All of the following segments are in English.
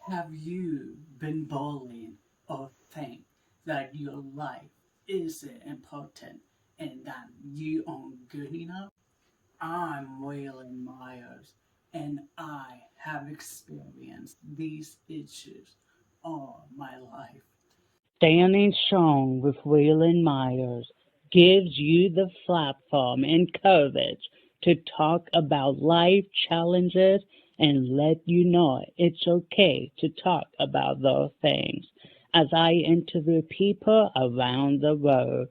Have you been bullied or think that your life isn't important and that you aren't good enough? I'm Waylon Myers and I have experienced these issues all my life. Standing Strong with Waylon Myers gives you the platform and courage to talk about life challenges and let you know it's okay to talk about those things as I interview people around the world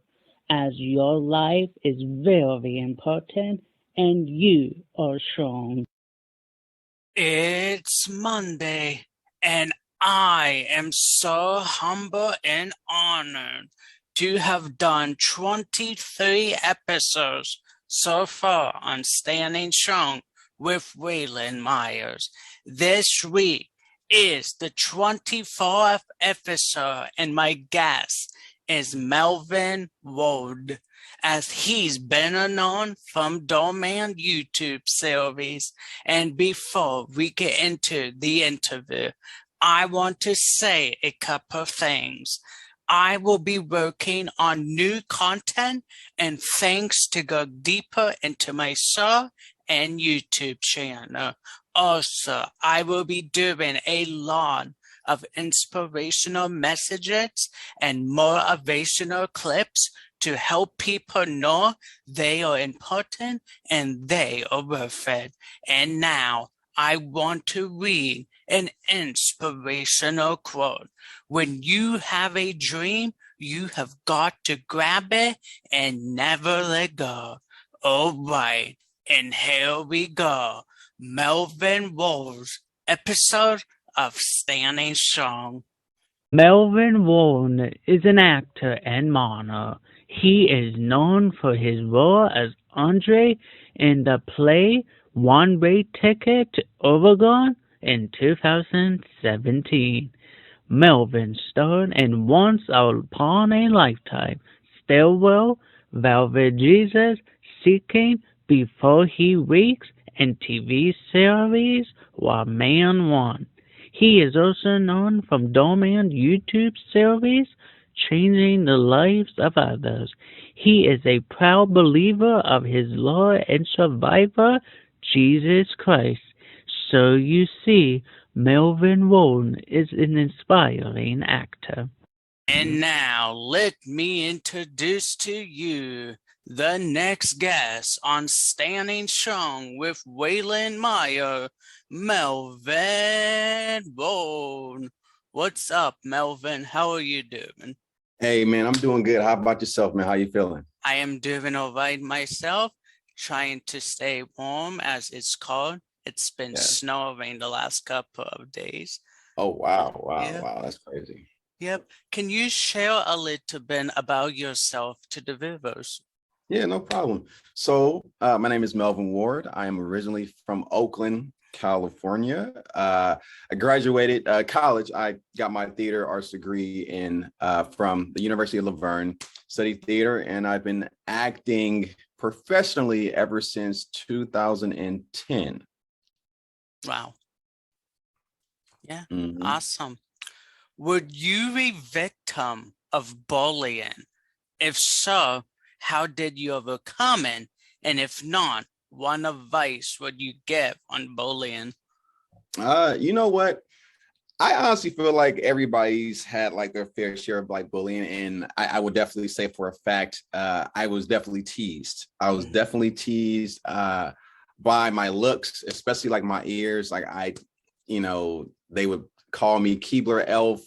as your life is very important and you are strong. It's Monday, and I am so humble and honored to have done 23 episodes so far on Standing Strong with Waylon Myers. This week is the 24th episode, and my guest is Melvin Ward, as he's better known from Dhar Mann YouTube Series. And before we get into the interview, I want to say a couple of things. I will be working on new content and things to go deeper into my show and YouTube channel. Also, I will be doing a lot of inspirational messages and motivational clips to help people know they are important and they are worth it. And now I want to read an inspirational quote. When you have a dream, you have got to grab it and never let go. All right, and here we go. Melvin Ward's episode of Standing Strong. Melvin Ward is an actor and model. He is known for his role as Andre in the play One Way Ticket to Oregon in 2017. Melvin starred in Once Upon a Lifetime, Stairwell, Velvet Jesus, Seeking, Before He Wakes, and TV series What Man Won. He is also known from Dhar Mann YouTube Series, Changing the Lives of Others. He is a proud believer of his Lord and survivor, Jesus Christ. So you see, Melvin Ward is an inspiring actor. And now let me introduce to you the next guest on Standing Strong with Waylon Myers, Melvin Ward. What's up, Melvin? How are you doing? Hey, man, I'm doing good. How about yourself, man? How you feeling? I am doing all right myself, trying to stay warm as it's cold. It's been snowing the last couple of days. Oh, wow. That's crazy. Yep. Can you share a little bit about yourself to the viewers? Yeah, no problem. So my name is Melvin Ward. I am originally from Oakland, California. I graduated college. I got my theater arts degree from the University of Laverne, studied theater, and I've been acting professionally ever since 2010. Wow. Yeah, Mhm. awesome. Were you a victim of bullying? If so, how did you overcome it? And if not, what advice would you give on bullying? You know what? I honestly feel like everybody's had like their fair share of like bullying, and I would definitely say for a fact, I was definitely teased. I was definitely teased by my looks, especially like my ears. Like they would call me Keebler Elf,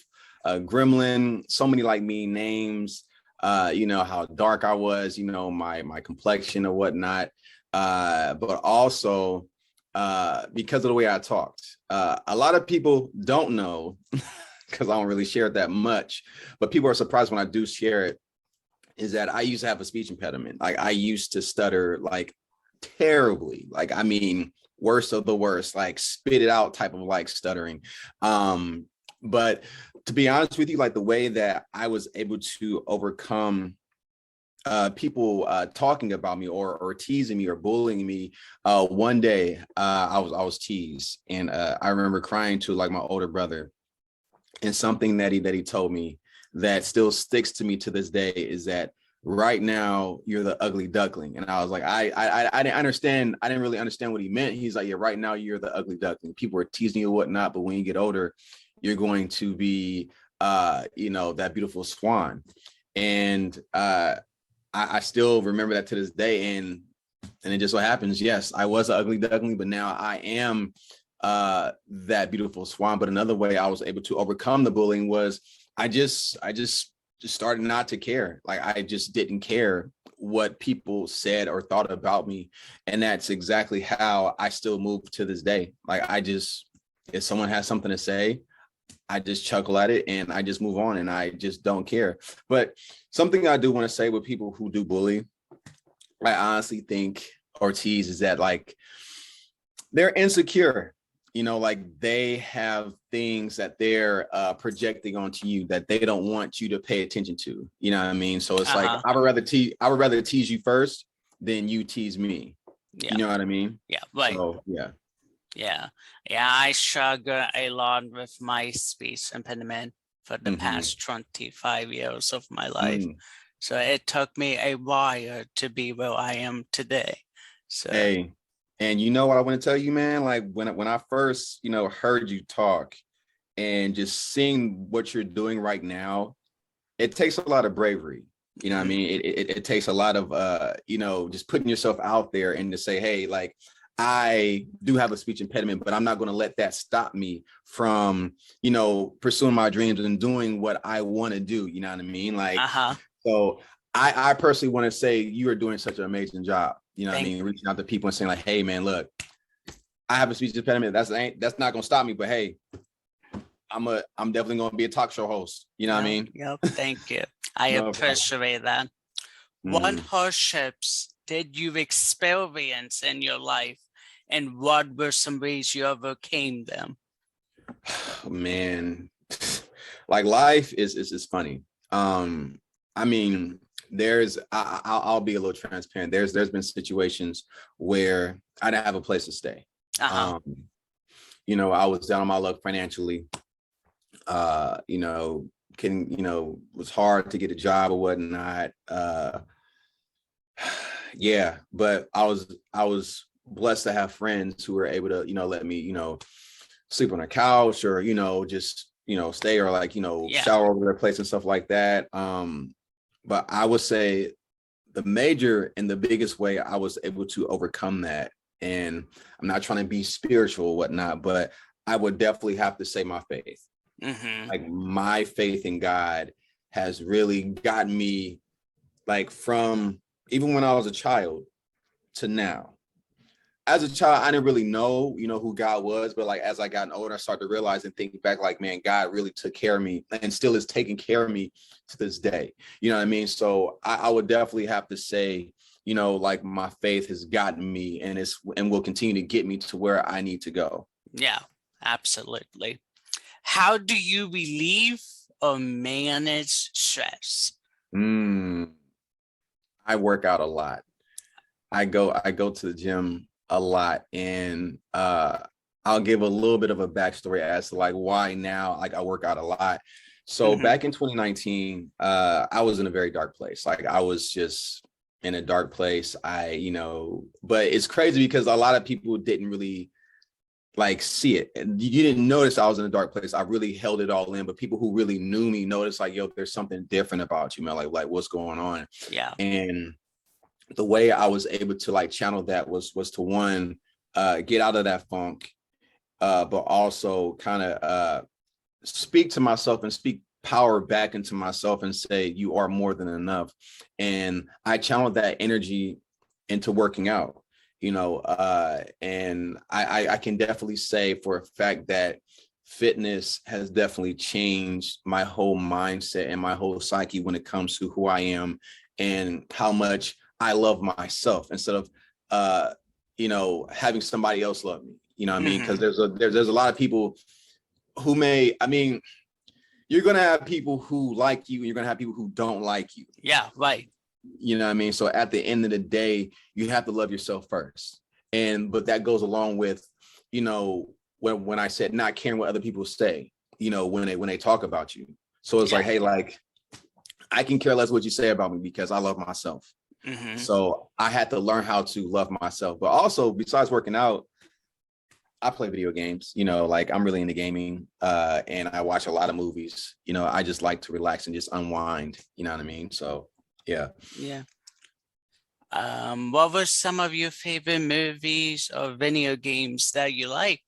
Gremlin, so many like mean names. How dark I was, my complexion or whatnot. But also because of the way I talked. A lot of people don't know because I don't really share it that much, but people are surprised when I do share it, is that I used to have a speech impediment. Like I used to stutter like terribly, like, I mean, worst of the worst, like spit it out type of like stuttering. But to be honest with you, like the way that I was able to overcome people talking about me or teasing me or bullying me. One day I was teased, and I remember crying to like my older brother, And something that he told me that still sticks to me to this day is that right now you're the ugly duckling. And I was like, I didn't understand. I didn't really understand what he meant. He's like, yeah, right now you're the ugly duckling. People are teasing you and whatnot, but when you get older, you're going to be, that beautiful swan. And I still remember that to this day. And it just so happens, yes, I was an ugly duckling, but now I am that beautiful swan. But another way I was able to overcome the bullying was I just started not to care. Like, I just didn't care what people said or thought about me. And that's exactly how I still move to this day. Like, if someone has something to say, I just chuckle at it and I just move on and I just don't care. But something I do want to say with people who do bully, I honestly think, or tease, is that like they're insecure. Like they have things that they're projecting onto you that they don't want you to pay attention to. You know what I mean? So it's like, I would rather tease you first than you tease me. Yeah. You know what I mean? Yeah. Right. So, yeah. Yeah. I struggle a lot with my speech impediment for the past 25 years of my life. So it took me a while to be where I am today. So hey. And you know what I want to tell you, man? Like when I first, heard you talk and just seeing what you're doing right now, it takes a lot of bravery. You know what I mean? It takes a lot of, just putting yourself out there and to say, hey, like, I do have a speech impediment, but I'm not going to let that stop me from, pursuing my dreams and doing what I want to do. You know what I mean? Like, so I personally want to say you are doing such an amazing job. You know what I mean? Reaching out to people and saying like, hey man, look, I have a speech impediment. That's not gonna stop me, but hey, I'm definitely gonna be a talk show host. You know what I mean? Yep. Thank you. I appreciate that. What hardships did you experience in your life, and what were some ways you overcame them? Man, like life is funny. I mean, I'll be a little transparent. There's been situations where I didn't have a place to stay. I was down on my luck financially. Was hard to get a job or whatnot. But I was blessed to have friends who were able to, let me, sleep on a couch or, just, stay or like, shower over their place and stuff like that. But I would say the major and the biggest way I was able to overcome that, and I'm not trying to be spiritual or whatnot, but I would definitely have to say my faith. Like my faith in God has really gotten me, like, from even when I was a child to now. As a child, I didn't really know, who God was, but like as I got older, I started to realize and think back, like, man, God really took care of me and still is taking care of me to this day. You know what I mean? So I would definitely have to say, like my faith has gotten me and will continue to get me to where I need to go. Yeah, absolutely. How do you relieve or manage stress? I work out a lot. I go to the gym a lot, and I'll give a little bit of a backstory as to like why now like I work out a lot. So back in 2019, I was in a very dark place. Like I was just in a dark place. But it's crazy because a lot of people didn't really like see it. And you didn't notice I was in a dark place. I really held it all in, but people who really knew me noticed like, yo, there's something different about you, man. Like what's going on? Yeah. And the way I was able to like channel that was to one, get out of that funk, but also kind of speak to myself and speak power back into myself and say, you are more than enough. And I channeled that energy into working out, and I can definitely say for a fact that fitness has definitely changed my whole mindset and my whole psyche when it comes to who I am and how much I love myself instead of, having somebody else love me. You know what I mean? Because there's a lot of people who you're going to have people who like you and you're going to have people who don't like you. Yeah, right. You know what I mean? So at the end of the day, you have to love yourself first. But that goes along with, when I said not caring what other people say, when they talk about you. So it's like, hey, like, I can care less what you say about me because I love myself. So I had to learn how to love myself. But also, besides working out, I play video games, like I'm really into gaming, and I watch a lot of movies. I just like to relax and just unwind, you know what I mean? So, yeah. Yeah. What were some of your favorite movies or video games that you like?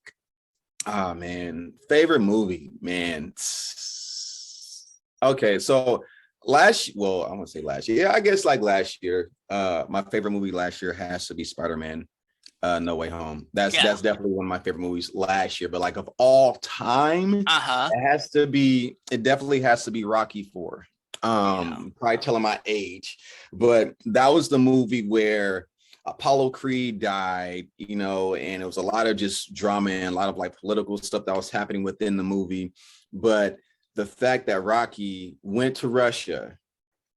Ah, man, favorite movie, man. Okay, so I want to say last year. Yeah, I guess like last year. My favorite movie last year has to be Spider-Man. No Way Home. That's definitely one of my favorite movies last year. But like of all time, it definitely has to be Rocky IV. Probably telling my age, but that was the movie where Apollo Creed died, and it was a lot of just drama and a lot of like political stuff that was happening within the movie. But the fact that Rocky went to Russia,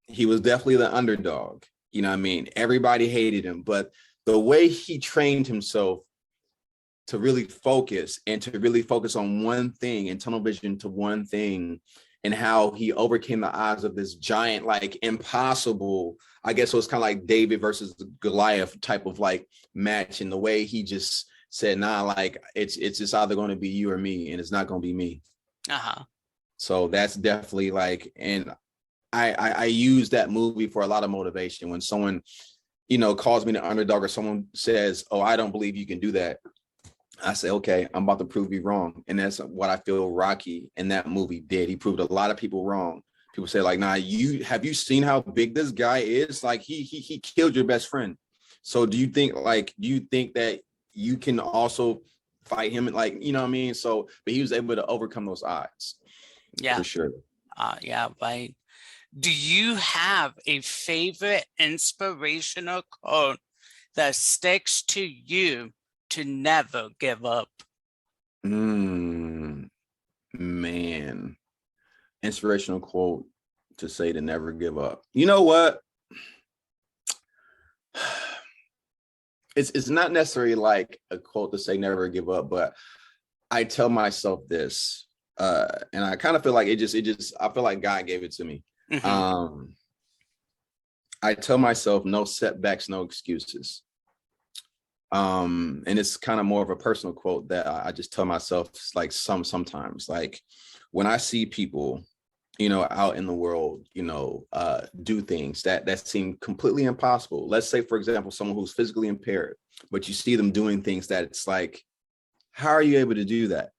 he was definitely the underdog. You know what I mean? Everybody hated him, but the way he trained himself to really focus on one thing and tunnel vision to one thing, and how he overcame the odds of this giant, like impossible, I guess it was kind of like David versus Goliath type of like match. And the way he just said, nah, like it's just either going to be you or me, and it's not going to be me. So that's definitely like, and I use that movie for a lot of motivation. When someone, calls me the underdog, or someone says, oh, I don't believe you can do that, I say, okay, I'm about to prove you wrong. And that's what I feel Rocky in that movie did. He proved a lot of people wrong. People say like, nah, have you seen how big this guy is? Like he killed your best friend. So do you think that you can also fight him? Like, you know what I mean? So, but he was able to overcome those odds. Yeah. For sure. Yeah, right. Do you have a favorite inspirational quote that sticks to you to never give up? Man, inspirational quote to say to never give up. You know what? It's not necessarily like a quote to say never give up, but I tell myself this, and I kind of feel like I feel like God gave it to me. I tell myself no setbacks, no excuses. And it's kind of more of a personal quote that I just tell myself, like sometimes, like when I see people, out in the world, do things that seem completely impossible. Let's say, for example, someone who's physically impaired, but you see them doing things that it's like, how are you able to do that?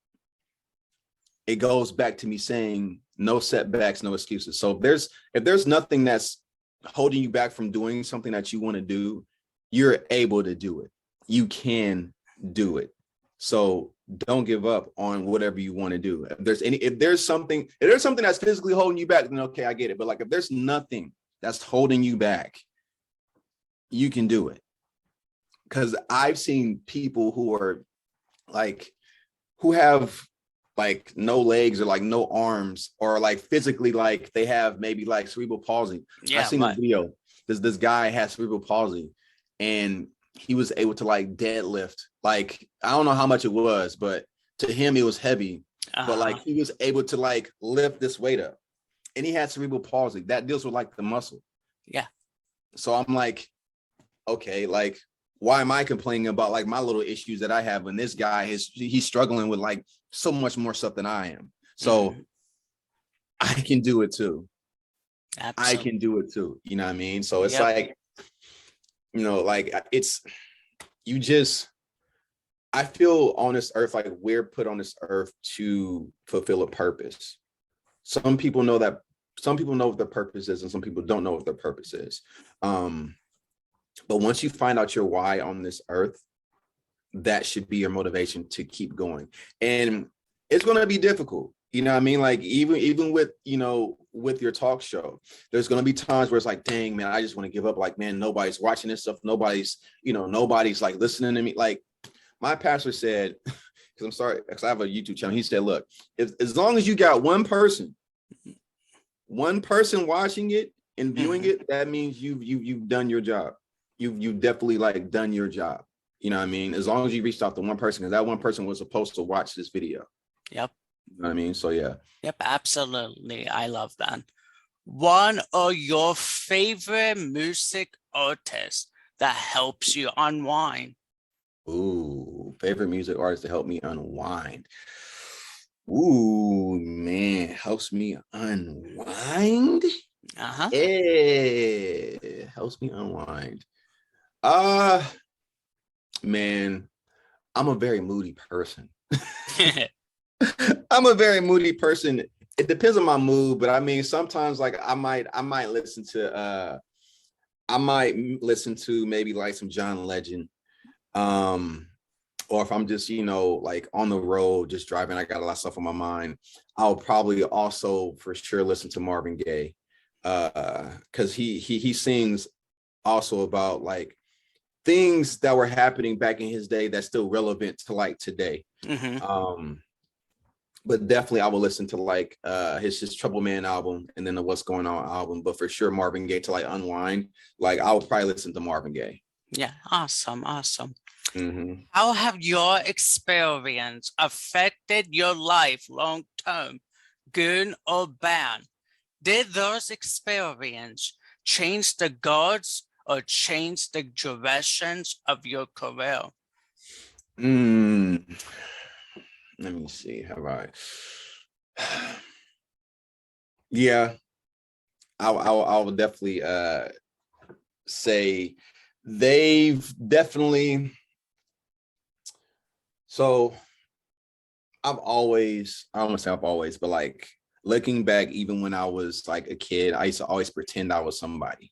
It goes back to me saying no setbacks, no excuses. So if there's nothing that's holding you back from doing something that you want to do, you're able to do it. You can do it. So don't give up on whatever you want to do. If there's something that's physically holding you back, then okay, I get it. But like, if there's nothing that's holding you back, you can do it. Because I've seen people who have like no legs or like no arms, or like physically, like they have maybe like cerebral palsy. Yeah, I've seen a video. This guy has cerebral palsy, and he was able to like deadlift. Like, I don't know how much it was, but to him it was heavy. But like he was able to like lift this weight up, and he had cerebral palsy that deals with like the muscle. Yeah. So I'm like, okay, like, why am I complaining about like my little issues that I have when this guy he's struggling with like so much more stuff than I am? So I can do it too. Absolutely. I can do it too. You know what I mean? So it's like, like I feel on this earth, like we're put on this earth to fulfill a purpose. Some people know what their purpose is, and some people don't know what their purpose is. But once you find out your why on this earth, that should be your motivation to keep going. And it's going to be difficult. You know what I mean? Like even with, with your talk show, there's going to be times where it's like, dang, man, I just want to give up. Like, man, nobody's watching this stuff. Nobody's like listening to me. Like my pastor said, because I'm sorry, because I have a YouTube channel. He said, look, as long as you got one person watching it and viewing it, that means you've done your job. You've definitely like done your job. You know what I mean? As long as you reached out to one person, because that one person was supposed to watch this video. Yep. You know what I mean? So yeah. Yep, absolutely. I love that. One of your favorite music artists that helps you unwind. Ooh, favorite music artist to help me unwind. Ooh, man, helps me unwind. Uh-huh. Yeah, helps me unwind. Uh Man, I'm a very moody person. I'm a very moody person. It depends on my mood, but I mean, sometimes like I might listen to maybe like some John Legend. Or if I'm just, like on the road, just driving, I got a lot of stuff on my mind. I'll probably also for sure listen to Marvin Gaye. Because he sings also about like things that were happening back in his day that's still relevant to like today. But definitely I will listen to like his Trouble Man album and then the What's Going On album. But for sure Marvin Gaye to like unwind, like I would probably listen to Marvin Gaye. Yeah, awesome. Mm-hmm. How have your experience affected your life long term, good or bad? Did those experiences change the goals or change the directions of your career? Let me see. Have I? Yeah, I will definitely say they've definitely. So I don't want to say I've always, but like looking back, even when I was like a kid, I used to always pretend I was somebody,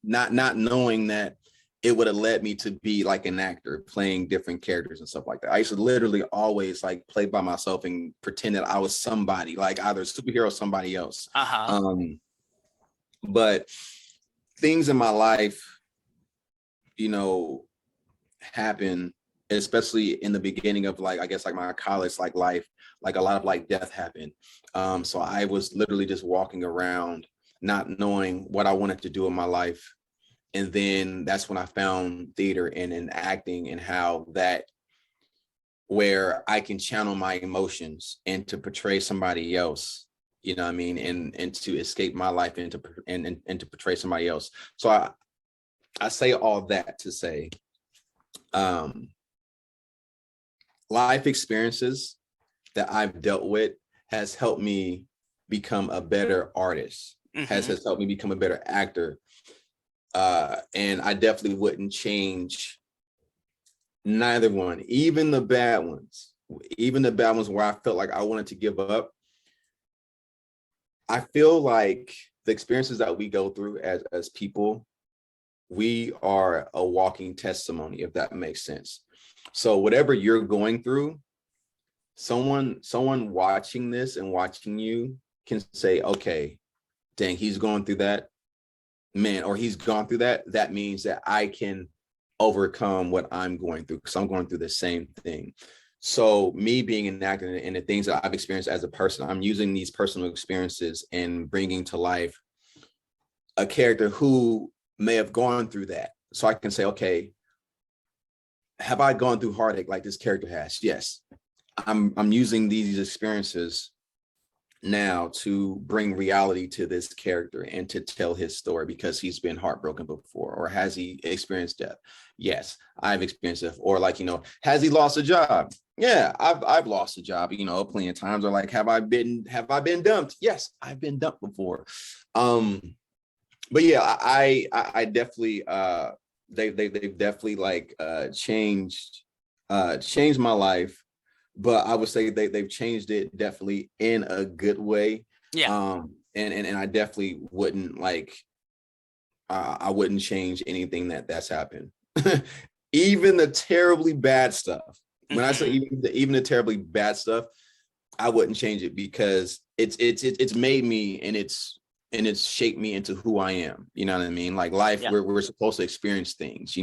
not knowing that it would have led me to be like an actor playing different characters and stuff like that. I used to literally always like play by myself and pretend that I was somebody, like either a superhero or somebody else. But things in my life, happen, especially in the beginning of like, I guess like my college like life, like a lot of like death happened. So I was literally just walking around not knowing what I wanted to do in my life. And then that's when I found theater and in acting and how that, where I can channel my emotions and to portray somebody else, you know what I mean? And to escape my life and to portray somebody else. So I say all that to say, life experiences that I've dealt with has helped me become a better artist, has helped me become a better actor. And I definitely wouldn't change neither one, even the bad ones where I felt like I wanted to give up. I feel like the experiences that we go through as people, we are a walking testimony, if that makes sense. So whatever you're going through, someone watching this and watching you can say, okay, dang, he's going through that, man, or he's gone through that. That means that I can overcome what I'm going through because I'm going through the same thing. So me being an actor and the things that I've experienced as a person, I'm using these personal experiences and bringing to life a character who may have gone through that. So I can say, okay, have I gone through heartache like this character has? Yes. I'm using these experiences now to bring reality to this character and to tell his story because he's been heartbroken before. Or has he experienced death? Yes, I've experienced it. Or like, has he lost a job? Yeah, I've lost a job, plenty of times. Or like, have I been dumped? Yes, I've been dumped before. But yeah, I definitely they've definitely like changed my life. But I would say they've changed it definitely in a good way. Yeah. And I definitely wouldn't like, I wouldn't change anything that's happened. Even the terribly bad stuff. When I say even the terribly bad stuff, I wouldn't change it because it's made me and it's shaped me into who I am. You know what I mean? Like life, Yeah. we're supposed to experience things,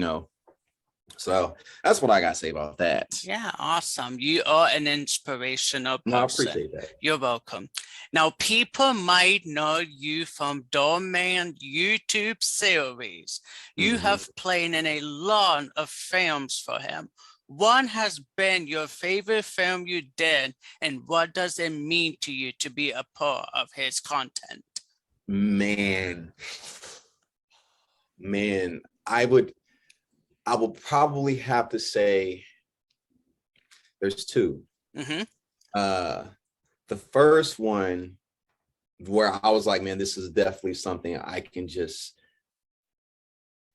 So that's what I got to say about that. Yeah, awesome. You are an inspirational person. No, I appreciate that. You're welcome. Now, people might know you from Dhar Mann YouTube Series. You have played in a lot of films for him. What has been your favorite film you did, and what does it mean to you to be a part of his content? Man, I would probably have to say there's two. Mm-hmm. The first one where I was like, man, this is definitely something I can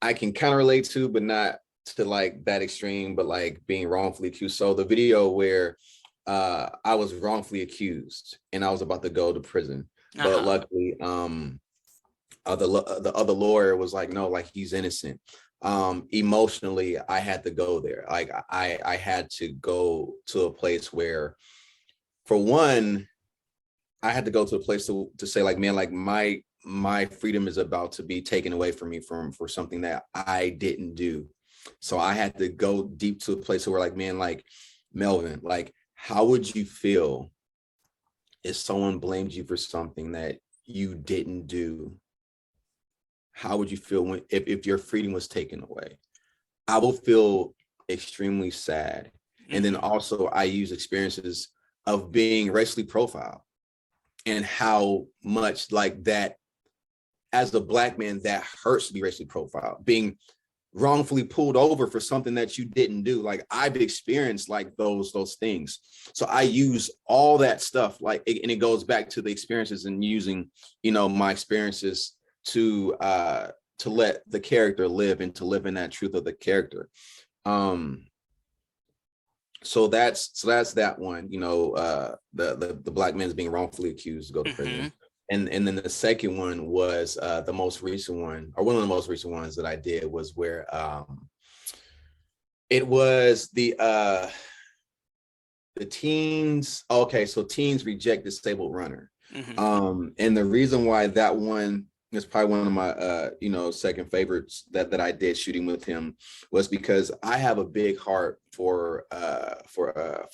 kind of relate to, but not to like that extreme, but like being wrongfully accused. So the video where I was wrongfully accused and I was about to go to prison, but luckily the other lawyer was like, no, like he's innocent. Emotionally, I had to go there. Like I had to go to a place where, for one, I had to go to a place to say like, man, like my freedom is about to be taken away from me for something that I didn't do. So I had to go deep to a place where like, man, like Melvin, like, how would you feel if someone blamed you for something that you didn't do? How would you feel if your freedom was taken away? I will feel extremely sad. And then also I use experiences of being racially profiled and how much like that, as a Black man, that hurts to be racially profiled, being wrongfully pulled over for something that you didn't do. Like I've experienced like those things. So I use all that stuff, like, and it goes back to the experiences and using, my experiences to let the character live and to live in that truth of the character. So that's that one, the Black man's being wrongfully accused to go to prison. And then the second one was the most recent one, or one of the most recent ones that I did, was where it was the teens. Okay, so teens reject disabled runner. And the reason why that one is probably one of my second favorites that I did shooting with him was because I have a big heart for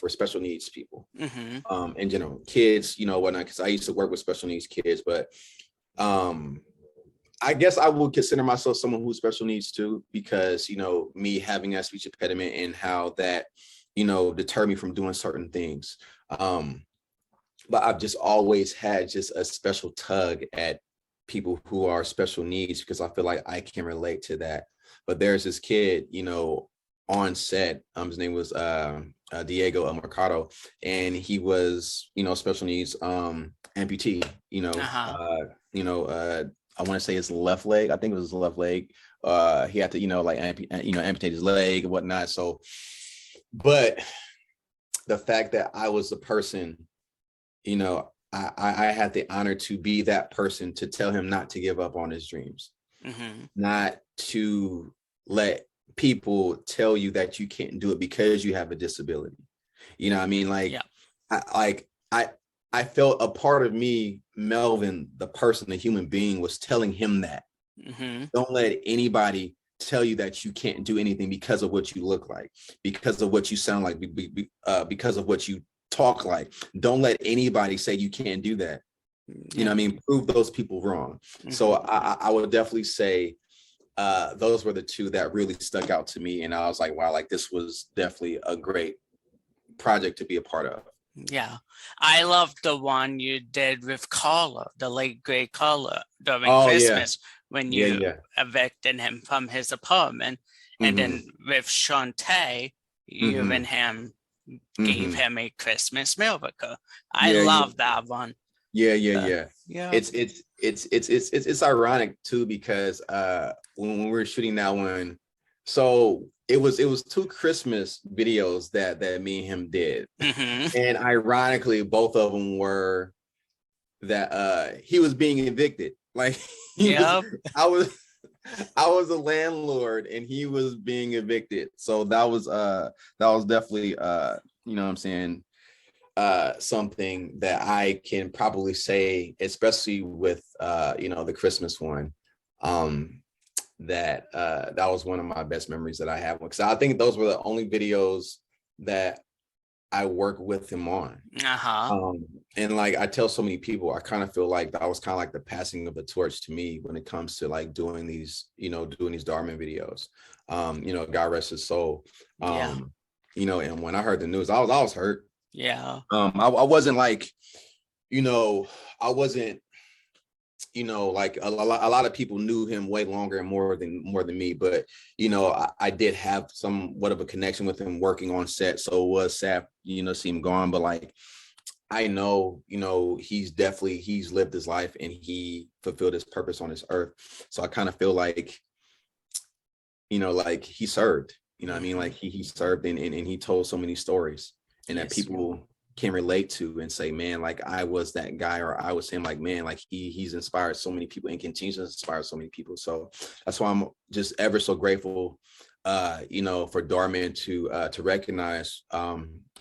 special needs people, in general, kids, whatnot, because I used to work with special needs kids. But I guess I would consider myself someone who's special needs too, because me having a speech impediment and how that deter me from doing certain things. But I've just always had just a special tug at people who are special needs, because I feel like I can relate to that. But there's this kid, on set, his name was Diego Mercado, and he was, special needs, amputee, I want to say his left leg. I think it was his left leg. He had to, amputate his leg and whatnot. So, but the fact that I was the person, I had the honor to be that person to tell him not to give up on his dreams, not to let people tell you that you can't do it because you have a disability. I felt a part of me, Melvin, the person, the human being, was telling him that. Don't let anybody tell you that you can't do anything because of what you look like, because of what you sound like, because of what you talk like. Don't let anybody say you can't do that. Prove those people wrong. So I would definitely say those were the two that really stuck out to me. And I was like, wow, like this was definitely a great project to be a part of. Yeah, I love the one you did with Carla, the late great Carla, during Christmas, when you evicted him from his apartment. And then with Shantae, you and him gave him a Christmas miracle. I love that one. Yeah. It's ironic too, because when we were shooting that one, so it was two Christmas videos that me and him did, and ironically, both of them were that he was being evicted. Like I was a landlord and he was being evicted. So that was definitely something that I can probably say, especially with the Christmas one, that was one of my best memories that I have, because I think those were the only videos that I worked with him on. And like I tell so many people, I kind of feel like that was kind of like the passing of the torch to me when it comes to like doing these Dhar Mann videos. God rest his soul. you know, and when I heard the news, I was hurt. Yeah. I wasn't like, you know, I wasn't, you know, like a lot of people knew him way longer and more than me, but you know, I did have somewhat of a connection with him working on set, so it was sad, you know, see him gone. But like, I know, you know, he's lived his life and he fulfilled his purpose on this earth. So I kind of feel like, you know, like he served, you know what I mean? Like he served and he told so many stories, and that people can relate to and say, man, like I was that guy, or I was him. Like, man, like he's inspired so many people and continues to inspire so many people. So that's why I'm just ever so grateful, you know, for Dhar Mann to recognize,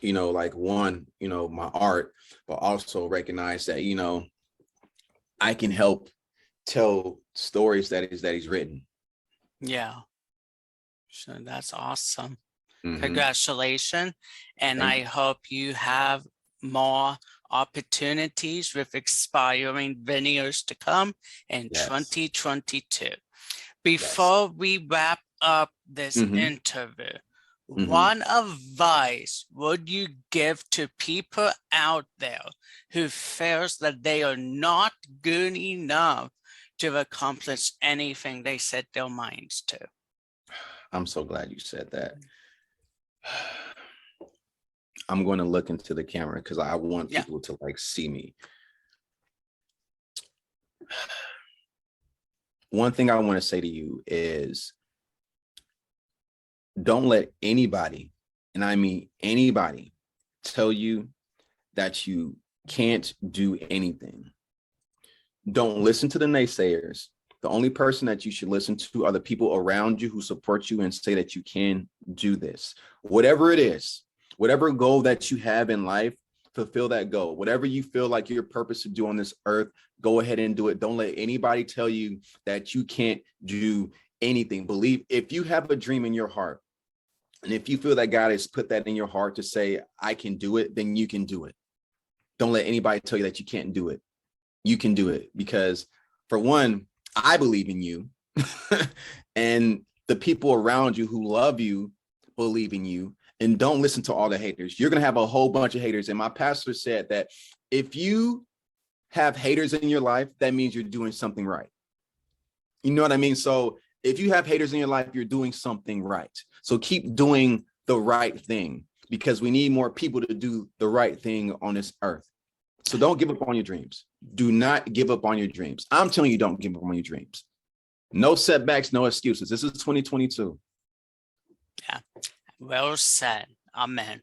you know, like one, you know, my art, but also recognize that, you know, I can help tell stories that he's written. Yeah. So that's awesome. Mhm. Congratulations. And Thank I you. hope you have more opportunities with inspiring videos to come in Yes. 2022. Before we wrap up this interview, what advice would you give to people out there who feels that they are not good enough to accomplish anything they set their minds to? I'm so glad you said that. I'm going to look into the camera because I want people to like see me. One thing I want to say to you is, don't let anybody, and I mean anybody, tell you that you can't do anything. Don't listen to the naysayers. The only person that you should listen to are the people around you who support you and say that you can do this. Whatever it is, whatever goal that you have in life, fulfill that goal. Whatever you feel like your purpose to do on this earth, go ahead and do it. Don't let anybody tell you that you can't do anything. Believe, if you have a dream in your heart, and if you feel that God has put that in your heart to say, I can do it, then you can do it. Don't let anybody tell you that you can't do it. You can do it, because for one, I believe in you and the people around you who love you believe in you. And don't listen to all the haters. You're going to have a whole bunch of haters. And my pastor said that if you have haters in your life, that means you're doing something right. You know what I mean? So if you have haters in your life, you're doing something right. So keep doing the right thing, because we need more people to do the right thing on this earth. So don't give up on your dreams. Do not give up on your dreams. I'm telling you, don't give up on your dreams. No setbacks, no excuses. This is 2022. Yeah, well said. Amen.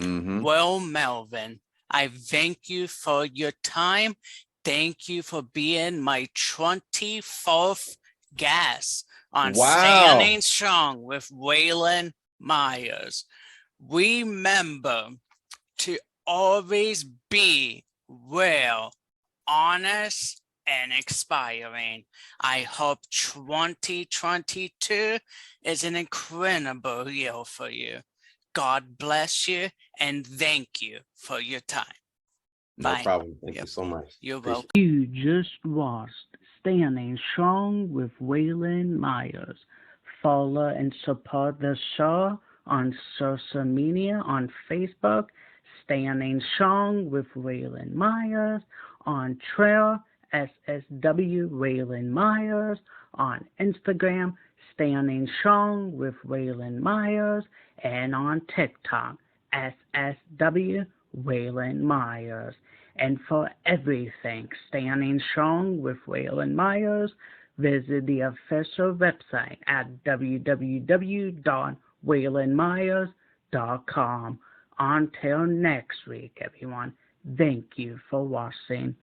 Mm-hmm. Well, Melvin, I thank you for your time. Thank you for being my 24th guest on Standing Strong with Waylon Myers. Remember to always be real, honest, and inspiring. I hope 2022 is an incredible year for you. God bless you, and thank you for your time. No problem. Thank you so much. You're welcome. You just watched Standing Strong with Waylon Myers. Follow and support the show on social media on Facebook, Standing Strong with Waylon Myers, on Twitter, SSW Waylon Myers, on Instagram, Standing Strong with Waylon Myers, and on TikTok, SSW Waylon Myers. And for everything Standing Strong with Waylon Myers, visit the official website at www.waylonmyers.com. Until next week, everyone, thank you for watching.